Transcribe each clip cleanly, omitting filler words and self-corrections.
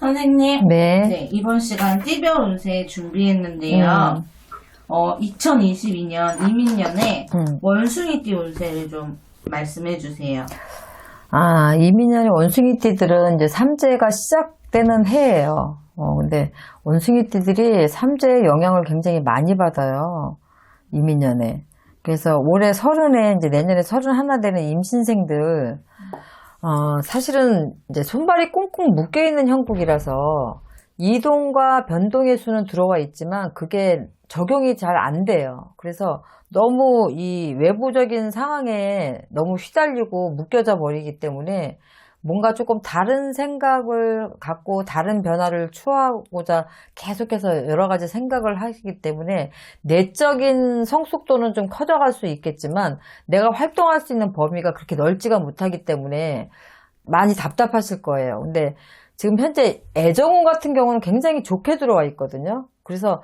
선생님, 네. 네, 이번 시간 띠별 운세 준비했는데요. 2022년 이민년에 원숭이띠 운세를 좀 말씀해 주세요. 이민년의 원숭이띠들은 이제 삼재가 시작되는 해예요. 근데 원숭이띠들이 삼재의 영향을 굉장히 많이 받아요. 이민년에. 그래서 올해 30에 이제 내년에 31 되는 임신생들, 사실은 이제 손발이 꽁꽁 묶여있는 형국이라서 이동과 변동의 수는 들어와 있지만 그게 적용이 잘 안 돼요. 그래서 너무 이 외부적인 상황에 너무 휘달리고 묶여져 버리기 때문에 뭔가 조금 다른 생각을 갖고 다른 변화를 추구하고자 계속해서 여러 가지 생각을 하시기 때문에 내적인 성숙도는 좀 커져갈 수 있겠지만 내가 활동할 수 있는 범위가 그렇게 넓지가 못하기 때문에 많이 답답하실 거예요. 근데 지금 현재 애정운 같은 경우는 굉장히 좋게 들어와 있거든요. 그래서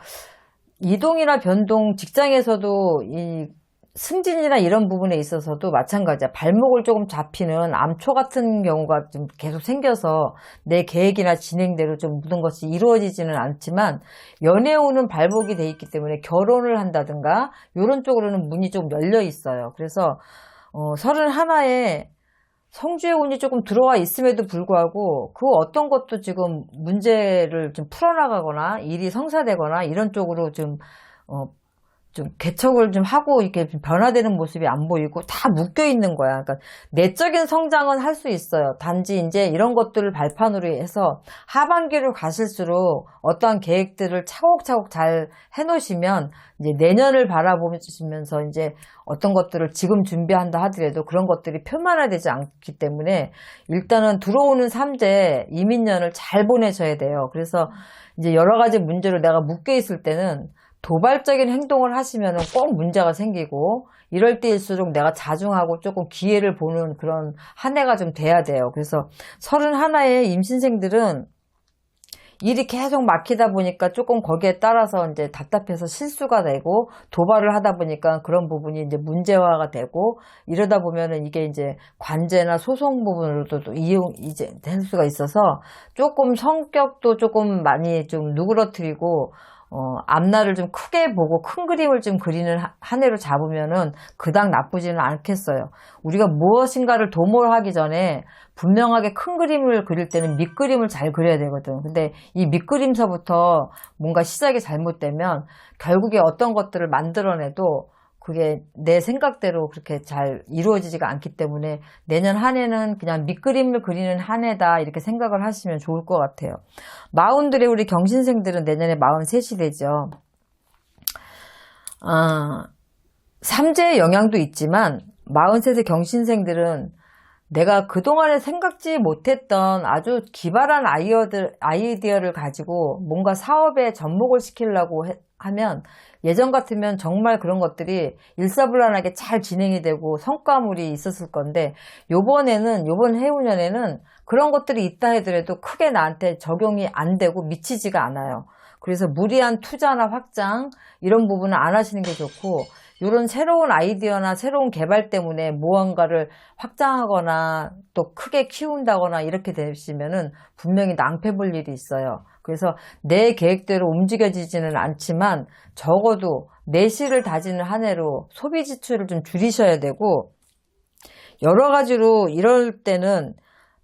이동이나 변동, 직장에서도 이 승진이나 이런 부분에 있어서도 마찬가지야. 발목을 조금 잡히는 암초 같은 경우가 좀 계속 생겨서 내 계획이나 진행대로 좀 모든 것이 이루어지지는 않지만 연애운은 발목이 돼 있기 때문에 결혼을 한다든가 이런 쪽으로는 문이 좀 열려 있어요. 그래서 31에 성주의 운이 조금 들어와 있음에도 불구하고 그 어떤 것도 지금 문제를 좀 풀어나가거나 일이 성사되거나 이런 쪽으로 좀 개척을 좀 하고 이렇게 변화되는 모습이 안 보이고 다 묶여 있는 거야. 그러니까 내적인 성장은 할 수 있어요. 단지 이제 이런 것들을 발판으로 해서 하반기로 가실수록 어떠한 계획들을 차곡차곡 잘 해놓으시면 이제 내년을 바라보시면서 이제 어떤 것들을 지금 준비한다 하더라도 그런 것들이 표면화되지 않기 때문에 일단은 들어오는 삼재 이민년을 잘 보내셔야 돼요. 그래서 이제 여러 가지 문제로 내가 묶여 있을 때는 도발적인 행동을 하시면 꼭 문제가 생기고 이럴 때일수록 내가 자중하고 조금 기회를 보는 그런 한 해가 좀 돼야 돼요. 그래서 31의 임신생들은 일이 계속 막히다 보니까 조금 거기에 따라서 이제 답답해서 실수가 되고 도발을 하다 보니까 그런 부분이 이제 문제화가 되고 이러다 보면은 이게 이제 관제나 소송 부분으로도 이제 될 수가 있어서 조금 성격도 조금 많이 좀 누그러뜨리고 앞날을 좀 크게 보고 큰 그림을 좀 그리는 한 해로 잡으면은 그닥 나쁘지는 않겠어요. 우리가 무엇인가를 도모하기 전에 분명하게 큰 그림을 그릴 때는 밑그림을 잘 그려야 되거든. 근데 이 밑그림서부터 뭔가 시작이 잘못되면 결국에 어떤 것들을 만들어내도 그게 내 생각대로 그렇게 잘 이루어지지가 않기 때문에 내년 한 해는 그냥 밑그림을 그리는 한 해다 이렇게 생각을 하시면 좋을 것 같아요. 마흔들의 우리 경신생들은 내년에 43이 되죠. 삼재의 영향도 있지만 43세 경신생들은 내가 그동안에 생각지 못했던 아주 기발한 아이디어를 가지고 뭔가 사업에 접목을 시키려고 하면 예전 같으면 정말 그런 것들이 일사불란하게 잘 진행이 되고 성과물이 있었을 건데 요번 해운년에는 그런 것들이 있다 하더라도 크게 나한테 적용이 안 되고 미치지가 않아요. 그래서 무리한 투자나 확장 이런 부분은 안 하시는 게 좋고 이런 새로운 아이디어나 새로운 개발 때문에 무언가를 확장하거나 또 크게 키운다거나 이렇게 되시면은 분명히 낭패 볼 일이 있어요. 그래서 내 계획대로 움직여지지는 않지만 적어도 내실을 다지는 한 해로 소비 지출을 좀 줄이셔야 되고 여러 가지로 이럴 때는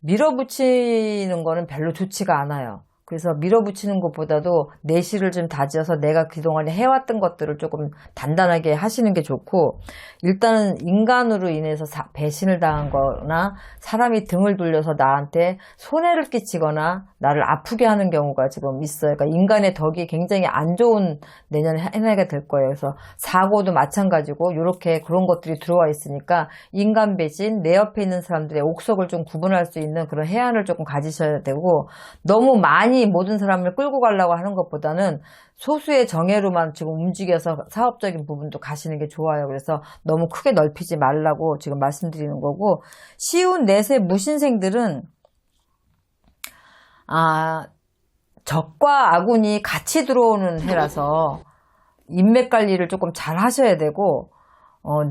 밀어붙이는 거는 별로 좋지가 않아요. 그래서 밀어붙이는 것보다도 내실을 좀 다져서 내가 그동안에 해왔던 것들을 조금 단단하게 하시는 게 좋고 일단은 인간으로 인해서 배신을 당한 거나 사람이 등을 돌려서 나한테 손해를 끼치거나 나를 아프게 하는 경우가 지금 있어요. 그러니까 인간의 덕이 굉장히 안 좋은 내년 한 해가 될 거예요. 그래서 사고도 마찬가지고 이렇게 그런 것들이 들어와 있으니까 인간 배신, 내 옆에 있는 사람들의 옥석을 좀 구분할 수 있는 그런 해안을 조금 가지셔야 되고 너무 많이 모든 사람을 끌고 가려고 하는 것보다는 소수의 정예로만 지금 움직여서 사업적인 부분도 가시는 게 좋아요. 그래서 너무 크게 넓히지 말라고 지금 말씀드리는 거고 쉬운 넷의 무신생들은 적과 아군이 같이 들어오는 해라서 인맥 관리를 조금 잘 하셔야 되고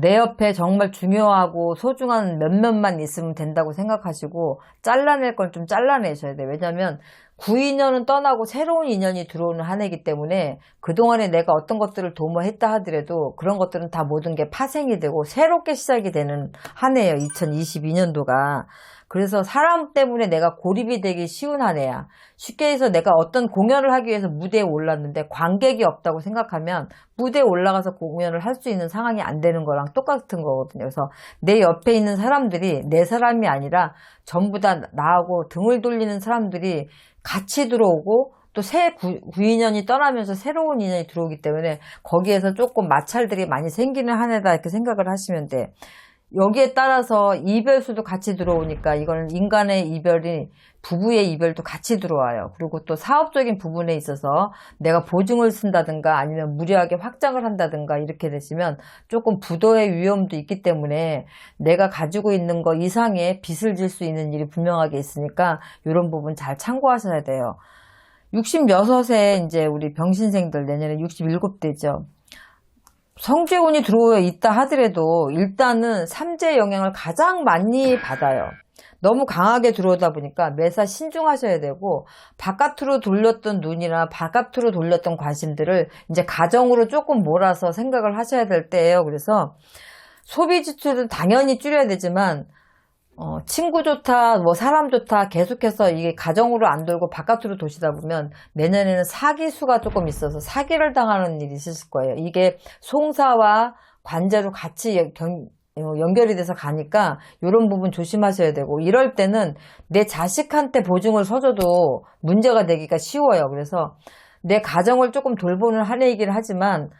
내 옆에 정말 중요하고 소중한 몇몇만 있으면 된다고 생각하시고 잘라낼 건 좀 잘라내셔야 돼요. 왜냐하면 구인연은 떠나고 새로운 인연이 들어오는 한 해이기 때문에 그동안에 내가 어떤 것들을 도모했다 하더라도 그런 것들은 다 모든 게 파생이 되고 새롭게 시작이 되는 한 해예요. 2022년도가. 그래서 사람 때문에 내가 고립이 되기 쉬운 한 해야. 쉽게 해서 내가 어떤 공연을 하기 위해서 무대에 올랐는데 관객이 없다고 생각하면 무대에 올라가서 공연을 할 수 있는 상황이 안 되는 거랑 똑같은 거거든요. 그래서 내 옆에 있는 사람들이 내 사람이 아니라 전부 다 나하고 등을 돌리는 사람들이 같이 들어오고 또 새 구인연이 떠나면서 새로운 인연이 들어오기 때문에 거기에서 조금 마찰들이 많이 생기는 한 해다 이렇게 생각을 하시면 돼. 여기에 따라서 이별수도 같이 들어오니까 이거는 인간의 이별이 부부의 이별도 같이 들어와요. 그리고 또 사업적인 부분에 있어서 내가 보증을 쓴다든가 아니면 무리하게 확장을 한다든가 이렇게 되시면 조금 부도의 위험도 있기 때문에 내가 가지고 있는 거 이상의 빚을 질 수 있는 일이 분명하게 있으니까 이런 부분 잘 참고하셔야 돼요. 66세 이제 우리 병신생들 내년에 67대죠. 성재운이 들어와 있다 하더라도 일단은 삼재 영향을 가장 많이 받아요. 너무 강하게 들어오다 보니까 매사 신중하셔야 되고 바깥으로 돌렸던 눈이나 바깥으로 돌렸던 관심들을 이제 가정으로 조금 몰아서 생각을 하셔야 될 때예요. 그래서 소비 지출은 당연히 줄여야 되지만 친구 좋다, 뭐 사람 좋다 계속해서 이게 가정으로 안 돌고 바깥으로 도시다 보면 내년에는 사기수가 조금 있어서 사기를 당하는 일이 있으실 거예요. 이게 송사와 관제로 같이 연결이 돼서 가니까 이런 부분 조심하셔야 되고 이럴 때는 내 자식한테 보증을 서줘도 문제가 되기가 쉬워요. 그래서 내 가정을 조금 돌보는 한 해이긴 하지만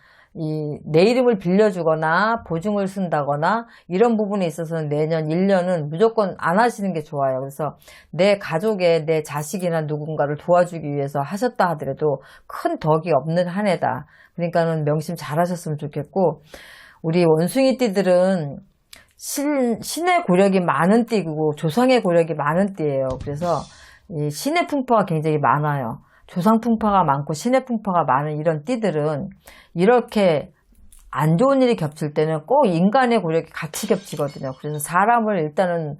내 이름을 빌려주거나 보증을 쓴다거나 이런 부분에 있어서는 내년 1년은 무조건 안 하시는 게 좋아요. 그래서 내 가족의 내 자식이나 누군가를 도와주기 위해서 하셨다 하더라도 큰 덕이 없는 한 해다. 그러니까는 명심 잘 하셨으면 좋겠고 우리 원숭이띠들은 신의 고력이 많은 띠고 조상의 고력이 많은 띠예요. 그래서 이 신의 풍파가 굉장히 많아요. 조상 풍파가 많고 신의 풍파가 많은 이런 띠들은 이렇게 안 좋은 일이 겹칠 때는 꼭 인간의 고력이 같이 겹치거든요. 그래서 사람을 일단은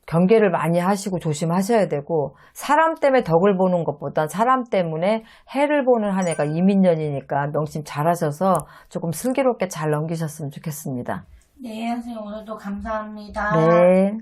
경계를 많이 하시고 조심하셔야 되고 사람 때문에 덕을 보는 것보단 사람 때문에 해를 보는 한 해가 이민년이니까 명심 잘 하셔서 조금 슬기롭게 잘 넘기셨으면 좋겠습니다. 네, 선생님 오늘도 감사합니다. 네.